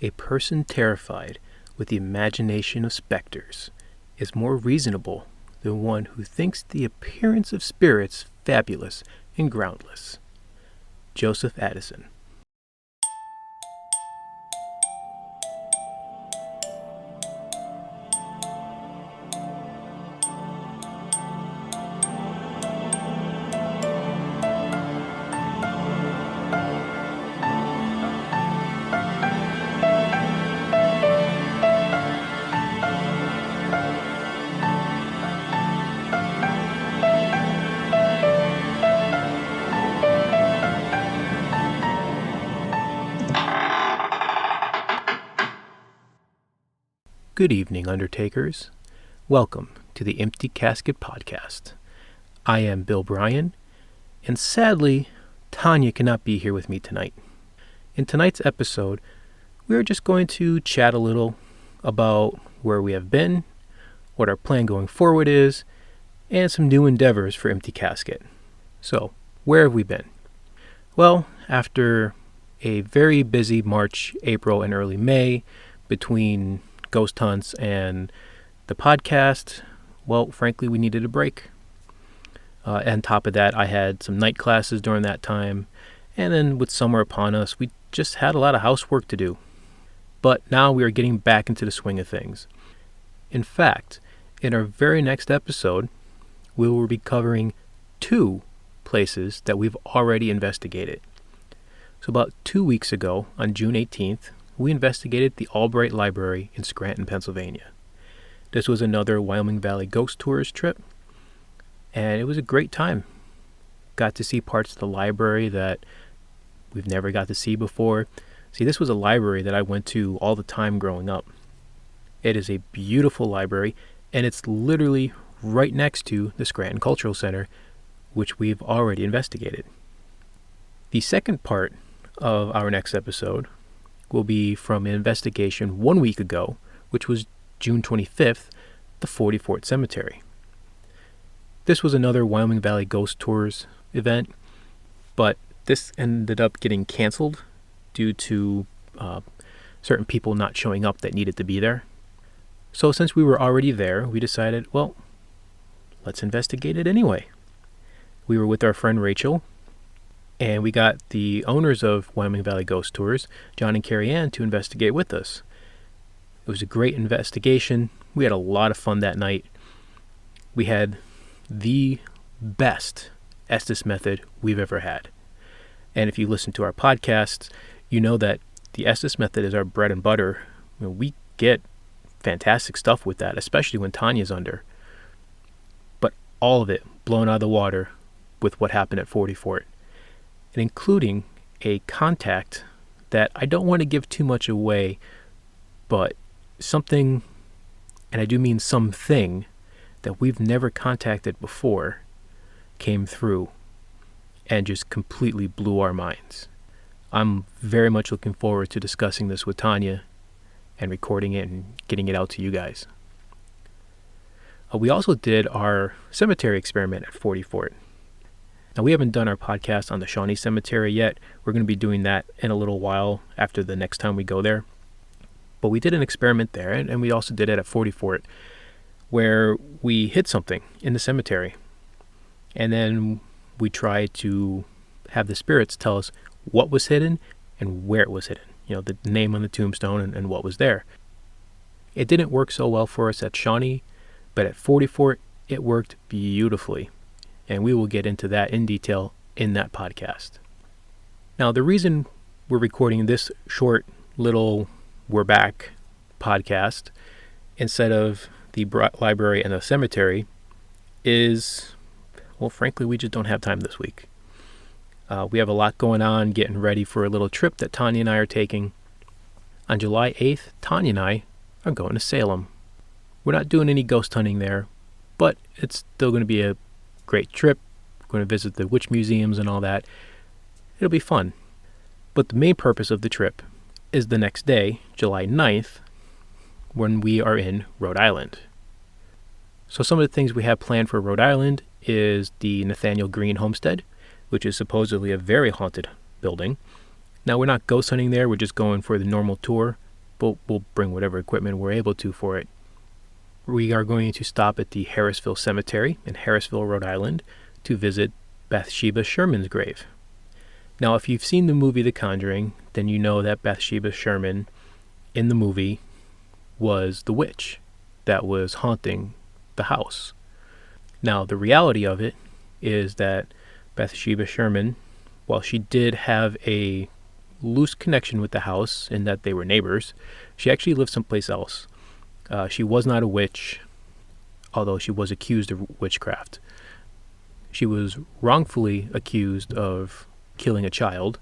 A person terrified with the imagination of specters is more reasonable than one who thinks the appearance of spirits fabulous and groundless. Joseph Addison. Good evening, Undertakers. Welcome to the Empty Casket podcast. I am Bill Bryan, and sadly, Tanya cannot be here with me tonight. In tonight's episode, we are just going to chat a little about where we have been, what our plan going forward is, and some new endeavors for Empty Casket. So, where have we been? Well, after a very busy March, April, and early May, between ghost hunts and the podcast, well, frankly, we needed a break. On top of that, I had some night classes during that time, and then with summer upon us, we just had a lot of housework to do. But now we are getting back into the swing of things. In fact, in our very next episode, we will be covering 2 places that we've already investigated. So about 2 weeks ago, on June 18th, we investigated the Albright Library in Scranton, Pennsylvania. This was another Wyoming Valley Ghost Tours trip, and it was a great time. Got to see parts of the library that we've never got to see before. See, this was a library that I went to all the time growing up. It is a beautiful library, and it's literally right next to the Scranton Cultural Center, which we've already investigated. The second part of our next episode will be from an investigation 1 week ago, which was June 25th, the 44th Cemetery. This was another Wyoming Valley Ghost Tours event, but this ended up getting canceled due to certain people not showing up that needed to be there. So since we were already there, we decided, well, let's investigate it anyway. We were with our friend Rachel, and we got the owners of Wyoming Valley Ghost Tours, John and Carrie Ann, to investigate with us. It was a great investigation. We had a lot of fun that night. We had the best Estes method we've ever had. And if you listen to our podcasts, you know that the Estes method is our bread and butter. We get fantastic stuff with that, especially when Tanya's under. But all of it blown out of the water with what happened at 44th. And including a contact that I don't want to give too much away, but something, and I do mean something, that we've never contacted before came through and just completely blew our minds. I'm very much looking forward to discussing this with Tanya and recording it and getting it out to you guys. We also did our cemetery experiment at 44th. Now, we haven't done our podcast on the Shawnee Cemetery yet. We're going to be doing that in a little while after the next time we go there. But we did an experiment there, and we also did it at 44th, where we hid something in the cemetery. And then we tried to have the spirits tell us what was hidden and where it was hidden. You know, the name on the tombstone and what was there. It didn't work so well for us at Shawnee, but at 44th, it worked beautifully. And we will get into that in detail in that podcast. Now, the reason we're recording this short little We're Back podcast instead of the library and the cemetery is, well, frankly, we just don't have time this week. We have a lot going on, getting ready for a little trip that Tanya and I are taking. On July 8th, Tanya and I are going to Salem. We're not doing any ghost hunting there, but it's still going to be a great trip. We're going to visit the witch museums and all that. It'll be fun. But the main purpose of the trip is the next day, July 9th, when we are in Rhode Island. So some of the things we have planned for Rhode Island is the Nathaniel Green Homestead, which is supposedly a very haunted building. Now, we're not ghost hunting there. We're just going for the normal tour, but we'll bring whatever equipment we're able to for it. We are going to stop at the Harrisville Cemetery in Harrisville, Rhode Island, to visit Bathsheba Sherman's grave. Now, if you've seen the movie The Conjuring, then you know that Bathsheba Sherman in the movie was the witch that was haunting the house. Now, the reality of it is that Bathsheba Sherman, while she did have a loose connection with the house in that they were neighbors, she actually lived someplace else. She was not a witch, although she was accused of witchcraft. She was wrongfully accused of killing a child,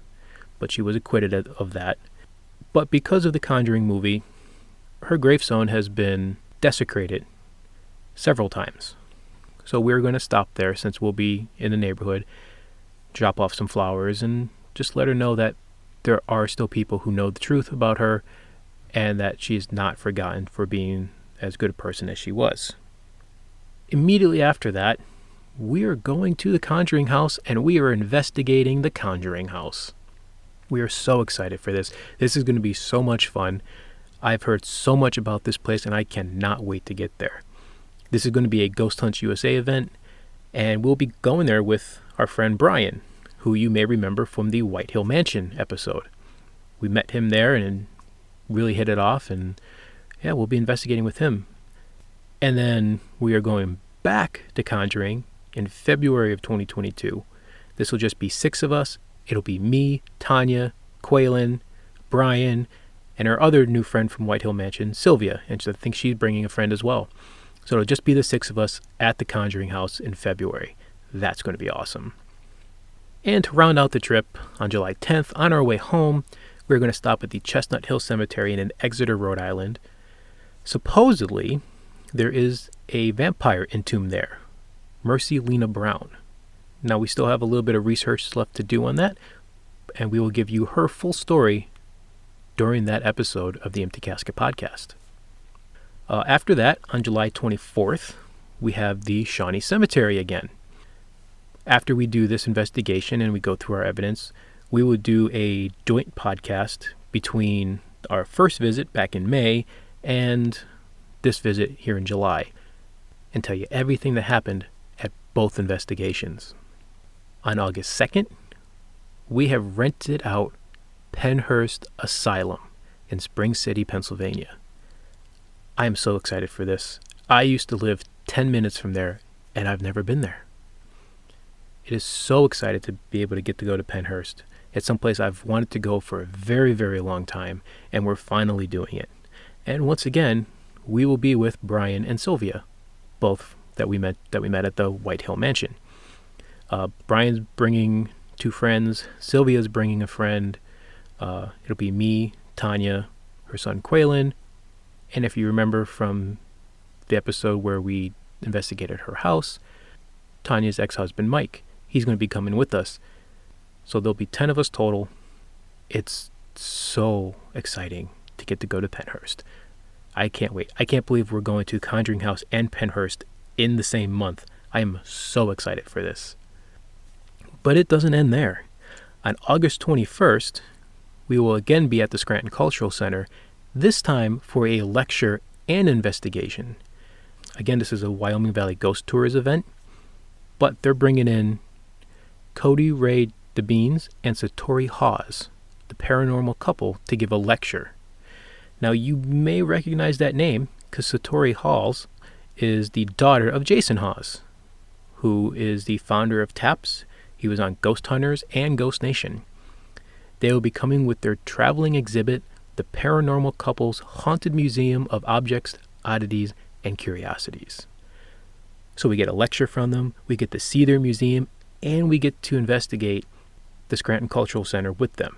but she was acquitted of that. But because of the Conjuring movie, her gravestone has been desecrated several times. So we're going to stop there since we'll be in the neighborhood, drop off some flowers, and just let her know that there are still people who know the truth about her and that she's not forgotten for being as good a person as she was. Immediately after that, we are going to the Conjuring house and we are investigating the Conjuring house. We are so excited for this. This is going to be so much fun. I've heard so much about this place and I cannot wait to get there. This is going to be a Ghost Hunts USA event, and we'll be going there with our friend Brian, who you may remember from the White Hill Mansion episode. We met him there and really hit it off, and yeah, we'll be investigating with him. And then we are going back to Conjuring in February of 2022. This will just be 6 of us. It'll be me, Tanya, Quaylen, Brian, and our other new friend from White Hill Mansion, Sylvia, and I think she's bringing a friend as well. So it'll just be the 6 of us at the Conjuring house in February. That's going to be awesome. And to round out the trip, on July 10th, on our way home, we're going to stop at the Chestnut Hill Cemetery in Exeter, Rhode Island. Supposedly, there is a vampire entombed there, Mercy Lena Brown. Now, we still have a little bit of research left to do on that, and we will give you her full story during that episode of the Empty Casket podcast. After that, on July 24th, we have the Shawnee Cemetery again. After we do this investigation and we go through our evidence, we will do a joint podcast between our first visit back in May and this visit here in July and tell you everything that happened at both investigations. On August 2nd, we have rented out Pennhurst Asylum in Spring City, Pennsylvania. I am so excited for this. I used to live 10 minutes from there, and I've never been there. It is so excited to be able to get to go to Pennhurst. It's someplace I've wanted to go for a very, very long time, and we're finally doing it. And once again, we will be with Brian and Sylvia, both that we met at the White Hill Mansion. Brian's bringing 2 friends. Sylvia's bringing a friend. It'll be me, Tanya, her son Quaylen, and if you remember from the episode where we investigated her house, Tanya's ex-husband Mike. He's going to be coming with us. So there'll be 10 of us total. It's so exciting to get to go to Pennhurst. I can't wait. I can't believe we're going to Conjuring House and Pennhurst in the same month. I am so excited for this. But it doesn't end there. On August 21st, we will again be at the Scranton Cultural Center, this time for a lecture and investigation. Again, this is a Wyoming Valley Ghost Tours event, but they're bringing in Cody Ray DeBeans and Satori Hawes, the paranormal couple, to give a lecture. Now, you may recognize that name because Satori Hawes is the daughter of Jason Hawes, who is the founder of TAPS. He was on Ghost Hunters and Ghost Nation. They will be coming with their traveling exhibit, The Paranormal Couple's Haunted Museum of Objects, Oddities, and Curiosities. So we get a lecture from them, we get to see their museum, and we get to investigate the Scranton Cultural Center with them.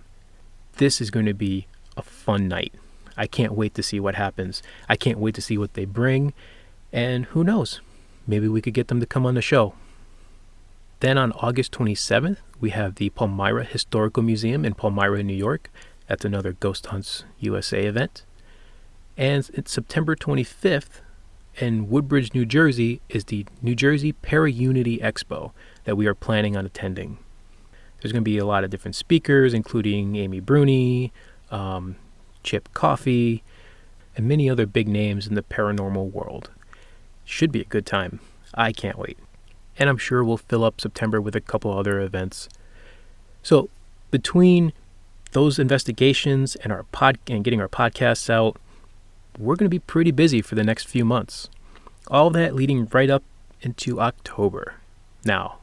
This is going to be a fun night. I can't wait to see what happens. I can't wait to see what they bring, and who knows, maybe we could get them to come on the show. Then on August 27th, we have the Palmyra Historical Museum in Palmyra, New York. That's another Ghost Hunts USA event. And it's September 25th in Woodbridge, New Jersey, is the New Jersey Para-Unity Expo that we are planning on attending. There's going to be a lot of different speakers, including Amy Bruni, Chip Coffey, and many other big names in the paranormal world. Should be a good time. I can't wait. And I'm sure we'll fill up September with a couple other events. So between those investigations and getting our podcasts out, we're going to be pretty busy for the next few months. All that leading right up into October. Now,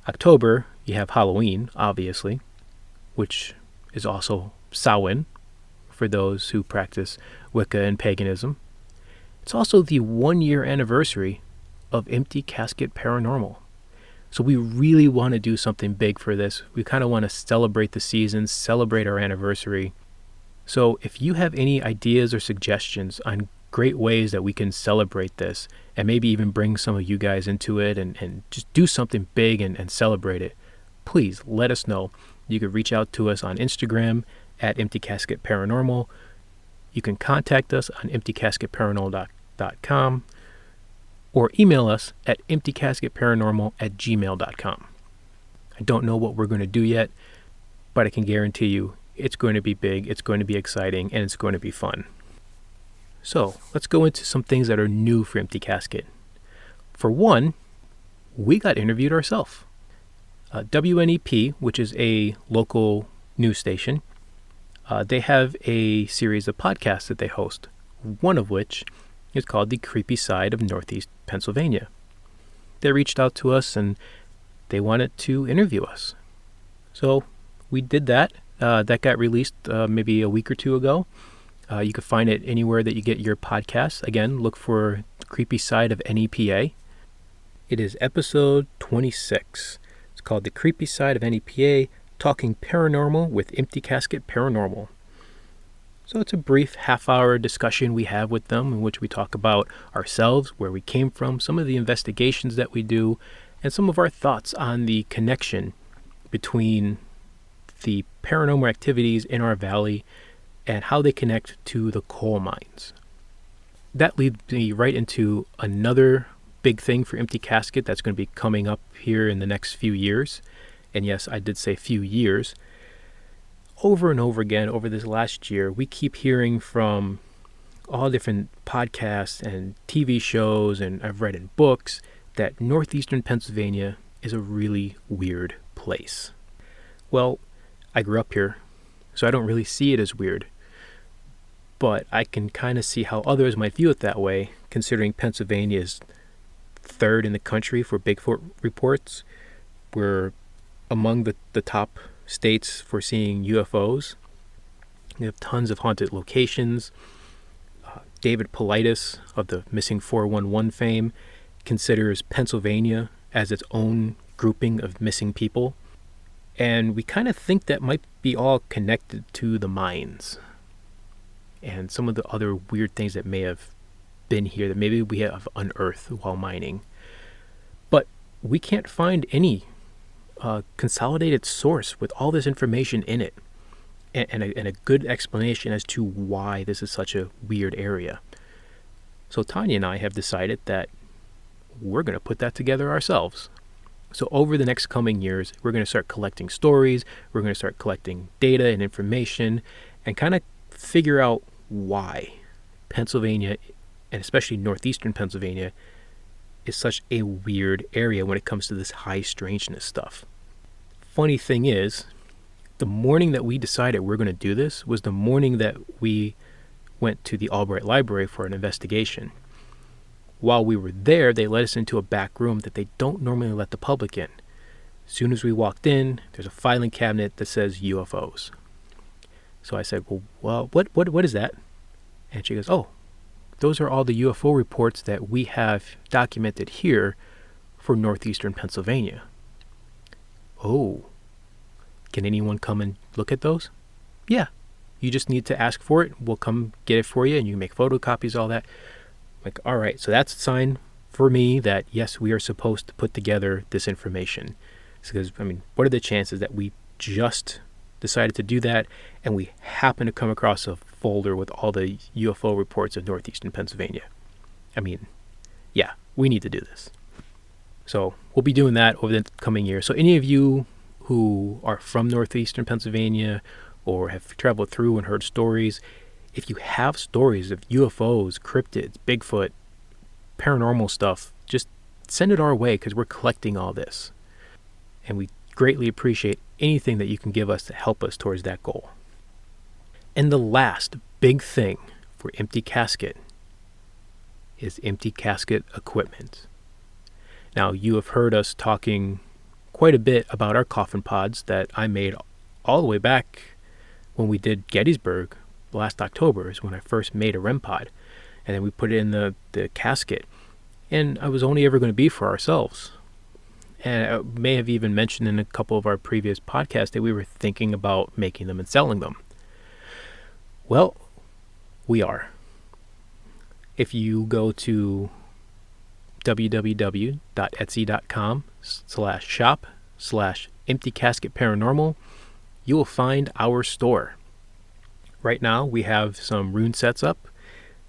October, you have Halloween, obviously, which is also Samhain for those who practice Wicca and paganism. It's also the 1-year anniversary of Empty Casket Paranormal. So we really want to do something big for this. We kind of want to celebrate the season, celebrate our anniversary. So if you have any ideas or suggestions on great ways that we can celebrate this and maybe even bring some of you guys into it and just do something big and celebrate it, please let us know. You can reach out to us on Instagram at Empty Casket Paranormal. You can contact us on emptycasketparanormal.com or email us at emptycasketparanormal@gmail.com. I don't know what we're going to do yet, but I can guarantee you it's going to be big, it's going to be exciting, and it's going to be fun. So let's go into some things that are new for Empty Casket. For one, we got interviewed ourselves. WNEP, which is a local news station, they have a series of podcasts that they host, one of which is called The Creepy Side of Northeast Pennsylvania. They reached out to us and they wanted to interview us. So we did that. That got released maybe a week or two ago. You can find it anywhere that you get your podcasts. Again, look for The Creepy Side of NEPA. It is episode 26. It's called The Creepy Side of NEPA, Talking Paranormal with Empty Casket Paranormal. So it's a brief half-hour discussion we have with them in which we talk about ourselves, where we came from, some of the investigations that we do, and some of our thoughts on the connection between the paranormal activities in our valley and how they connect to the coal mines. That leads me right into another big thing for Empty Casket that's going to be coming up here in the next few years. And yes, I did say few years. Over and over again, over this last year, we keep hearing from all different podcasts and TV shows, and I've read in books, that northeastern Pennsylvania is a really weird place. Well, I grew up here, so I don't really see it as weird. But I can kind of see how others might view it that way, considering Pennsylvania is third in the country for Bigfoot reports. We're among the top states for seeing UFOs. We have tons of haunted locations. David Paulides of the Missing 411 fame considers Pennsylvania as its own grouping of missing people. And we kind of think that might be all connected to the mines and some of the other weird things that may have been here that maybe we have unearthed while mining. But we can't find any consolidated source with all this information in it and a good explanation as to why this is such a weird area. So Tanya and I have decided that we're going to put that together ourselves. So over the next coming years, we're going to start collecting stories, we're going to start collecting data and information, and kind of figure out why Pennsylvania, and especially northeastern Pennsylvania, is such a weird area when it comes to this high strangeness stuff. Funny thing is, the morning that we decided we're going to do this was the morning that we went to the Albright Library for an investigation. While we were there, they let us into a back room that they don't normally let the public in. As soon as we walked in, there's a filing cabinet that says UFOs. So I said, well, what is that? And she goes, oh, those are all the UFO reports that we have documented here for northeastern Pennsylvania. Oh, can anyone come and look at those? Yeah, you just need to ask for it. We'll come get it for you, and you can make photocopies, all that. Like, all right, so that's a sign for me that, yes, we are supposed to put together this information. Because, what are the chances that we just decided to do that, and we happen to come across a folder with all the UFO reports of northeastern Pennsylvania? Yeah, we need to do this. So we'll be doing that over the coming year. So any of you who are from northeastern Pennsylvania or have traveled through and heard stories, If you have stories of UFOs, cryptids, Bigfoot, paranormal stuff, just send it our way because we're collecting all this. And we greatly appreciate anything that you can give us to help us towards that goal. And the last big thing for Empty Casket is Empty Casket equipment. Now, you have heard us talking quite a bit about our coffin pods that I made all the way back when we did Gettysburg last October is when I first made a REM pod. And then we put it in the casket. And I was only ever going to be for ourselves. And I may have even mentioned in a couple of our previous podcasts that we were thinking about making them and selling them. Well, we are. If you go to www.etsy.com/shop/emptycasketparanormal, you will find our store. Right now, we have some rune sets up.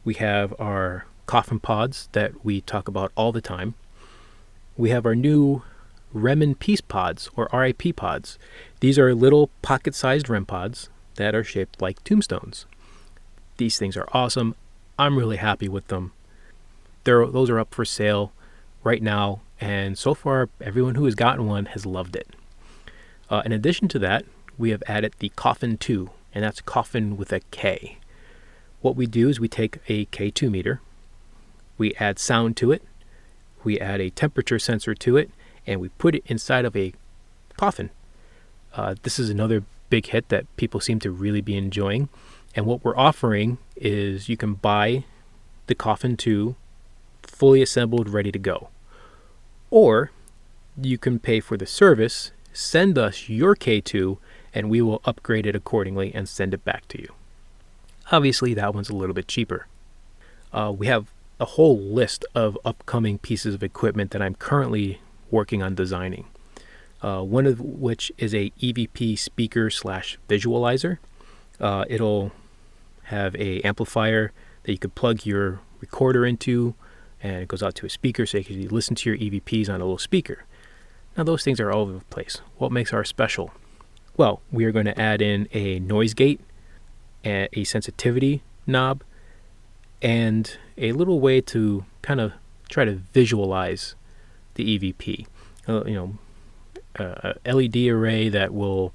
We have our coffin pods that we talk about all the time. We have our new REM and Peace pods, or RIP pods. These are little pocket-sized REM pods that are shaped like tombstones. These things are awesome. I'm really happy with them. Those are up for sale right now, and so far, everyone who has gotten one has loved it. In addition to that, we have added the Coffin 2, and that's coffin with a K. What we do is we take a K2 meter, we add sound to it, we add a temperature sensor to it, and we put it inside of a coffin. This is another big hit that people seem to really be enjoying. And what we're offering is you can buy the Coffin 2 fully assembled, ready to go. Or you can pay for the service, send us your K2, and we will upgrade it accordingly and send it back to you. Obviously, that one's a little bit cheaper. We have a whole list of upcoming pieces of equipment that I'm currently working on designing. One of which is a EVP speaker/visualizer. It'll have a amplifier that you could plug your recorder into, and it goes out to a speaker so you can listen to your EVPs on a little speaker. Now, those things are all over the place. What makes ours special? Well, we are going to add in a noise gate, a sensitivity knob, and a little way to kind of try to visualize the EVP. A LED array that will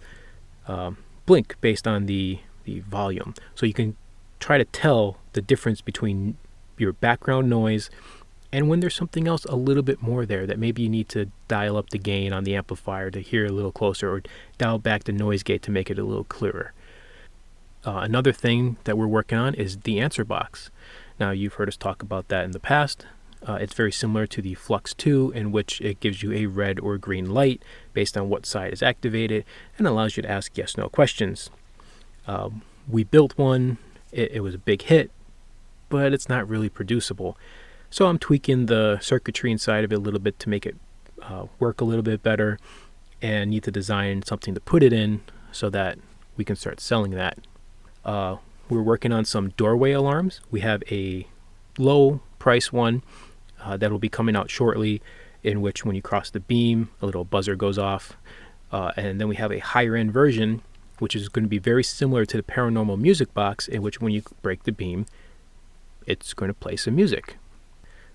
blink based on the volume. So you can try to tell the difference between your background noise and when there's something else a little bit more there that maybe you need to dial up the gain on the amplifier to hear a little closer, or dial back the noise gate to make it a little clearer. Another thing that we're working on is the answer box. Now, you've heard us talk about that in the past. It's very similar to the Flux 2, in which it gives you a red or green light based on what side is activated and allows you to ask yes/no questions. We built one. It was a big hit, but it's not really producible. So I'm tweaking the circuitry inside of it a little bit to make it work a little bit better, and need to design something to put it in so that we can start selling that. We're working on some doorway alarms. We have a low price one that will be coming out shortly, in which when you cross the beam, a little buzzer goes off. And then we have a higher end version, which is going to be very similar to the Paranormal music box, in which when you break the beam, it's going to play some music.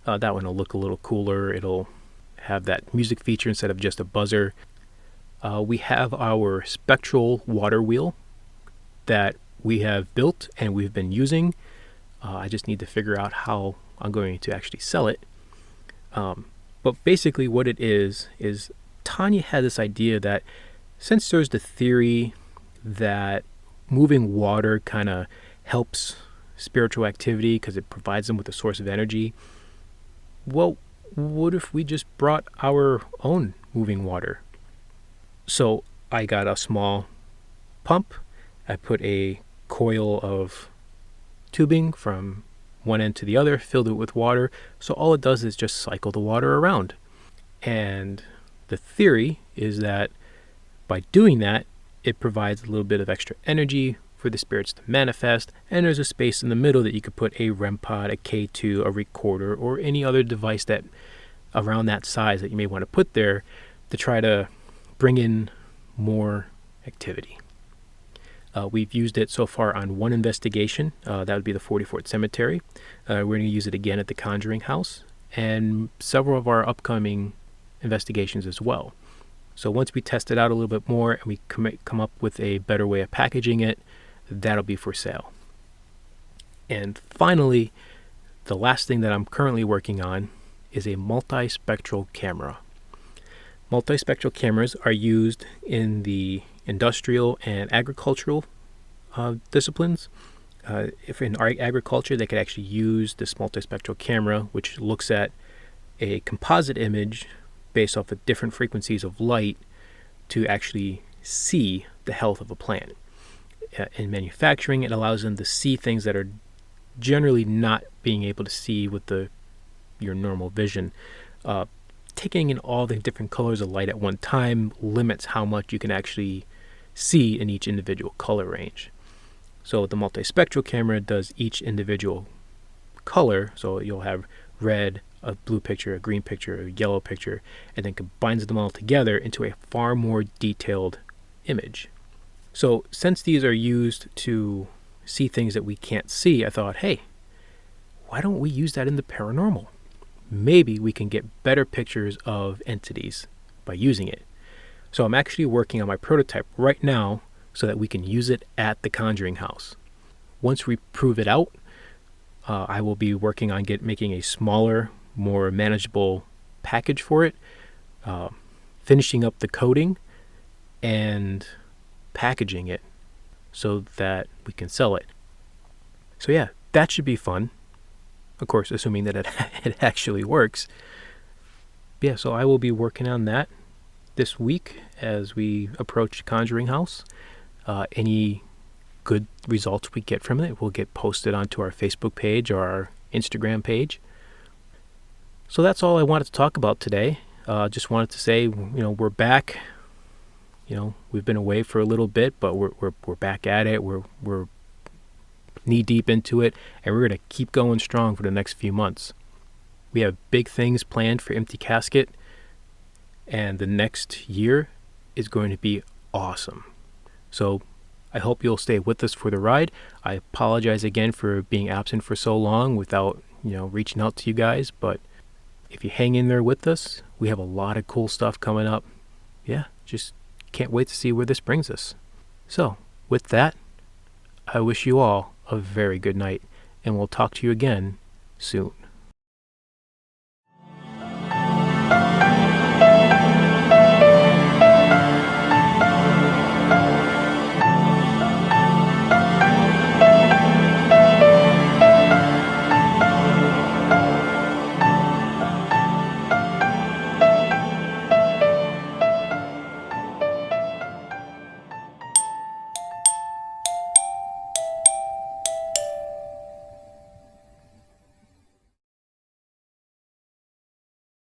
That one will look a little cooler. It'll have that music feature instead of just a buzzer. We have our spectral water wheel that we have built and we've been using. I just need to figure out how I'm going to actually sell it. But basically what it is Tanya had this idea that since there's the theory that moving water kind of helps spiritual activity because it provides them with a source of energy, well, what if we just brought our own moving water? So I got a small pump. I put a coil of tubing from one end to the other, filled it with water. So all it does is just cycle the water around. And the theory is that by doing that, it provides a little bit of extra energy for the spirits to manifest, and there's a space in the middle that you could put a REM pod, a K2, a recorder, or any other device that around that size that you may want to put there to try to bring in more activity. We've used it so far on one investigation. That would be the 44th Cemetery. We're going to use it again at the Conjuring House and several of our upcoming investigations as well. So once we test it out a little bit more and we come up with a better way of packaging it, that'll be for sale. And finally, the last thing that I'm currently working on is a multispectral camera. Multispectral cameras are used in the industrial and agricultural disciplines. If in agriculture, they could actually use this multispectral camera, which looks at a composite image based off of different frequencies of light to actually see the health of a plant. In manufacturing, it allows them to see things that are generally not being able to see with your normal vision. Taking in all the different colors of light at one time limits how much you can actually see in each individual color range. So the multispectral camera does each individual color, so you'll have red, a blue picture, a green picture, a yellow picture, and then combines them all together into a far more detailed image. So since these are used to see things that we can't see, I thought, hey, why don't we use that in the paranormal? Maybe we can get better pictures of entities by using it. So I'm actually working on my prototype right now so that we can use it at the Conjuring House. Once we prove it out, I will be working on making a smaller, more manageable package for it, finishing up the coding and packaging it so that we can sell it. So yeah, that should be fun. Of course, assuming that it actually works. Yeah, so I will be working on that this week as we approach Conjuring House. Any good results we get from it will get posted onto our Facebook page or our Instagram page. So that's all I wanted to talk about today. Just wanted to say, we're back. We've been away for a little bit, but we're back at it. We're knee deep into it, and we're going to keep going strong for the next few months. We have big things planned for Empty Casket, and the next year is going to be awesome. So I hope you'll stay with us for the ride. I apologize again for being absent for so long without, reaching out to you guys, but if you hang in there with us, we have a lot of cool stuff coming up. Yeah, just can't wait to see where this brings us. So, with that, I wish you all a very good night, and we'll talk to you again soon.